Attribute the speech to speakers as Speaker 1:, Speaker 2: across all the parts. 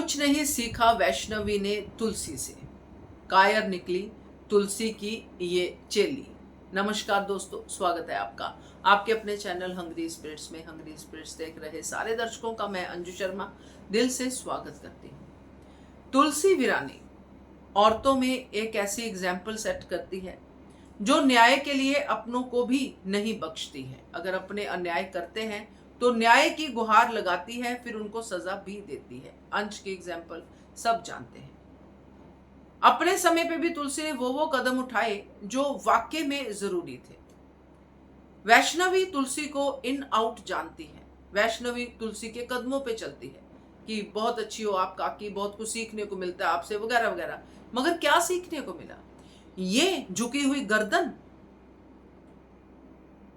Speaker 1: कुछ नहीं सीखा वैष्णवी ने तुलसी से, कायर निकली तुलसी की ये चेली। नमस्कार दोस्तों, स्वागत है आपका आपके अपने चैनल हंग्री स्पिरिट्स में। हंग्री स्पिरिट्स देख रहे सारे दर्शकों का मैं अंजू शर्मा दिल से स्वागत करती हूँ। तुलसी वीरानी औरतों में एक ऐसी एग्जाम्पल सेट करती है जो न्याय के लिए अपनों को भी नहीं बख्शती है। अगर अपने अन्याय करते हैं तो न्याय की गुहार लगाती है, फिर उनको सजा भी देती है। अंश की एग्जाम्पल सब जानते हैं। अपने समय पे भी तुलसी ने वो कदम उठाए जो वाकई में जरूरी थे। वैष्णवी तुलसी को इन आउट जानती है। वैष्णवी तुलसी के कदमों पे चलती है कि बहुत अच्छी हो आप काकी, बहुत कुछ सीखने को मिलता है आपसे, वगैरह वगैरह। मगर क्या सीखने को मिला? ये झुकी हुई गर्दन।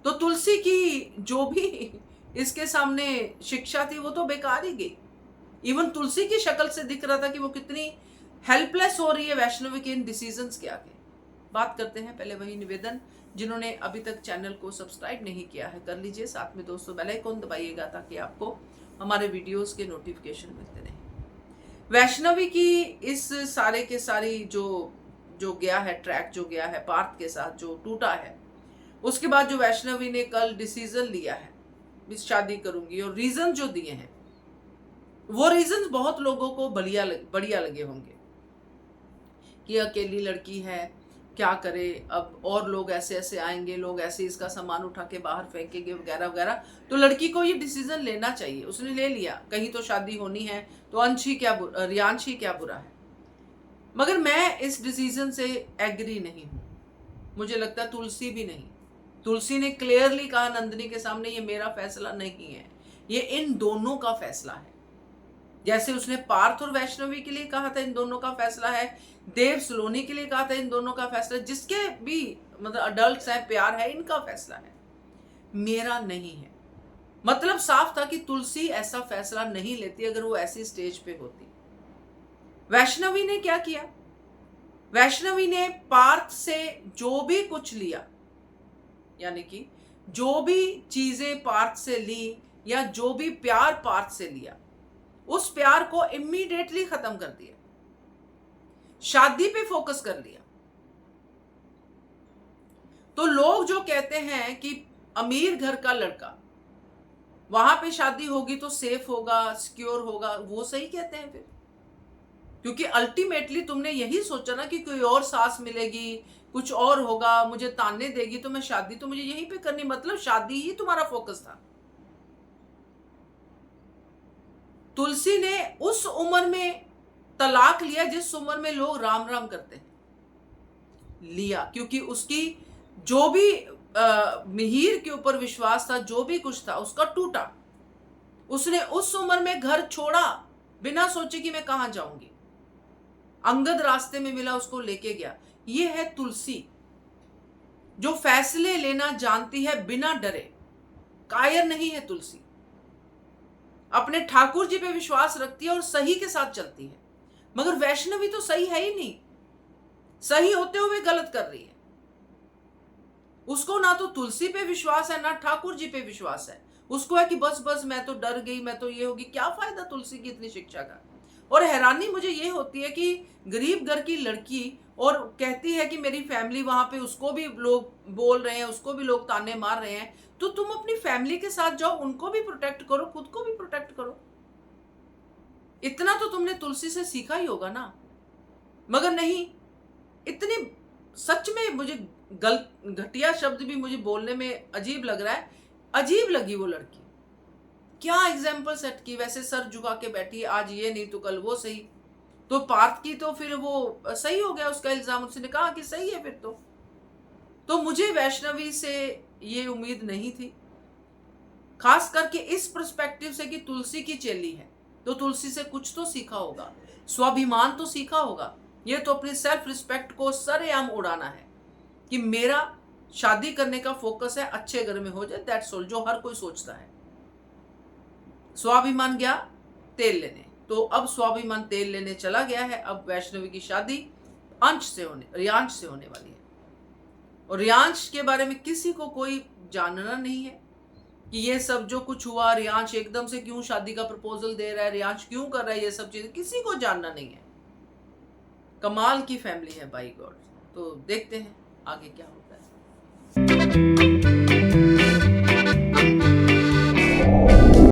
Speaker 1: तो तुलसी की जो भी इसके सामने शिक्षा थी वो तो बेकार ही गई। इवन तुलसी की शक्ल से दिख रहा था कि वो कितनी हेल्पलेस हो रही है वैष्णवी के इन डिसीजंस के आगे। बात करते हैं। पहले वही निवेदन, जिन्होंने अभी तक चैनल को सब्सक्राइब नहीं किया है कर लीजिए। साथ में दोस्तों बेल आइकन दबाइएगा ताकि आपको हमारे वीडियोस के नोटिफिकेशन मिलते रहें। वैष्णवी की इस सारे के सारी जो गया है ट्रैक, जो गया है पार्थ के साथ जो टूटा है, उसके बाद जो वैष्णवी ने कल डिसीजन लिया है इस शादी करूंगी, और रीजन जो दिए हैं वो रीजन बहुत लोगों को बढ़िया लगे होंगे कि अकेली लड़की है, क्या करे अब, और लोग ऐसे ऐसे आएंगे, लोग ऐसे इसका सामान उठा के बाहर फेंकेंगे वगैरह वगैरह। तो लड़की को ये डिसीजन लेना चाहिए, उसने ले लिया। कहीं तो शादी होनी है तो अंश ही क्या रियांश ही क्या बुरा है। मगर मैं इस डिसीजन से एग्री नहीं हूं। मुझे लगता है तुलसी भी नहीं। तुलसी ने क्लियरली कहा नंदिनी के सामने, ये मेरा फैसला नहीं है, ये इन दोनों का फैसला है। जैसे उसने पार्थ और वैष्णवी के लिए कहा था इन दोनों का फैसला है, देव सलोनी के लिए कहा था इन दोनों का फैसला, जिसके भी मतलब अडल्ट्स हैं, प्यार है, इनका फैसला है, मेरा नहीं है। मतलब साफ था कि तुलसी ऐसा फैसला नहीं लेती अगर वो ऐसी स्टेज पे होती। वैष्णवी ने क्या किया? वैष्णवी ने पार्थ से जो भी कुछ लिया, यानी कि जो भी चीजें पार्थ से ली या जो भी प्यार पार्थ से लिया, उस प्यार को इमीडिएटली खत्म कर दिया, शादी पे फोकस कर लिया। तो लोग जो कहते हैं कि अमीर घर का लड़का, वहां पे शादी होगी तो सेफ होगा, सिक्योर होगा, वो सही कहते हैं फिर। क्योंकि अल्टीमेटली तुमने यही सोचा ना कि कोई और सास मिलेगी, कुछ और होगा, मुझे ताने देगी, तो मैं शादी तो मुझे यहीं पे करनी, मतलब शादी ही तुम्हारा फोकस था। तुलसी ने उस उम्र में तलाक लिया जिस उम्र में लोग राम राम करते हैं, लिया क्योंकि उसकी जो भी मिहिर के ऊपर विश्वास था, जो भी कुछ था उसका टूटा। उसने उस उम्र में घर छोड़ा बिना सोचे कि मैं कहां जाऊंगी। अंगद रास्ते में मिला, उसको लेके गया। ये है तुलसी, जो फैसले लेना जानती है बिना डरे। कायर नहीं है तुलसी, अपने ठाकुर जी पे विश्वास रखती है और सही के साथ चलती है। मगर वैष्णवी तो सही है ही नहीं, सही होते हुए गलत कर रही है। उसको ना तो तुलसी पे विश्वास है ना ठाकुर जी पे विश्वास है। उसको है कि बस बस मैं तो डर गई, मैं तो ये होगी। क्या फायदा तुलसी की इतनी शिक्षा का? और हैरानी मुझे ये होती है कि गरीब घर की लड़की और कहती है कि मेरी फैमिली वहां पे, उसको भी लोग बोल रहे हैं, उसको भी लोग ताने मार रहे हैं, तो तुम अपनी फैमिली के साथ जाओ, उनको भी प्रोटेक्ट करो, खुद को भी प्रोटेक्ट करो। इतना तो तुमने तुलसी से सीखा ही होगा ना। मगर नहीं, इतनी सच में मुझे घटिया शब्द भी मुझे बोलने में अजीब लग रहा है। अजीब लगी वो लड़की। क्या एग्जाम्पल सेट की? वैसे सर झुका के बैठी, आज ये नहीं तो कल वो सही। तो पार्थ की तो फिर वो सही हो गया उसका इल्जाम, उसने कहा कि सही है फिर तो मुझे वैष्णवी से ये उम्मीद नहीं थी, खास करके इस पर्सपेक्टिव से कि तुलसी की चेली है तो तुलसी से कुछ तो सीखा होगा, स्वाभिमान तो सीखा होगा। ये तो अपनी सेल्फ रिस्पेक्ट को सरेआम उड़ाना है कि मेरा शादी करने का फोकस है, अच्छे घर में हो जाए, दैट्स ऑल, जो हर कोई सोचता है। स्वाभिमान गया तेल लेने, तो अब स्वाभिमान तेल लेने चला गया है। अब वैष्णवी की शादी रियांश से होने वाली है, और रियांश के बारे में किसी को कोई जानना नहीं है। कि ये सब जो कुछ हुआ, रियांश एकदम से क्यों शादी का प्रपोजल दे रहा है, रियांश क्यों कर रहा है ये सब चीजें, किसी को जानना नहीं है। कमाल की फैमिली है बाई गॉड। तो देखते हैं आगे क्या होता है।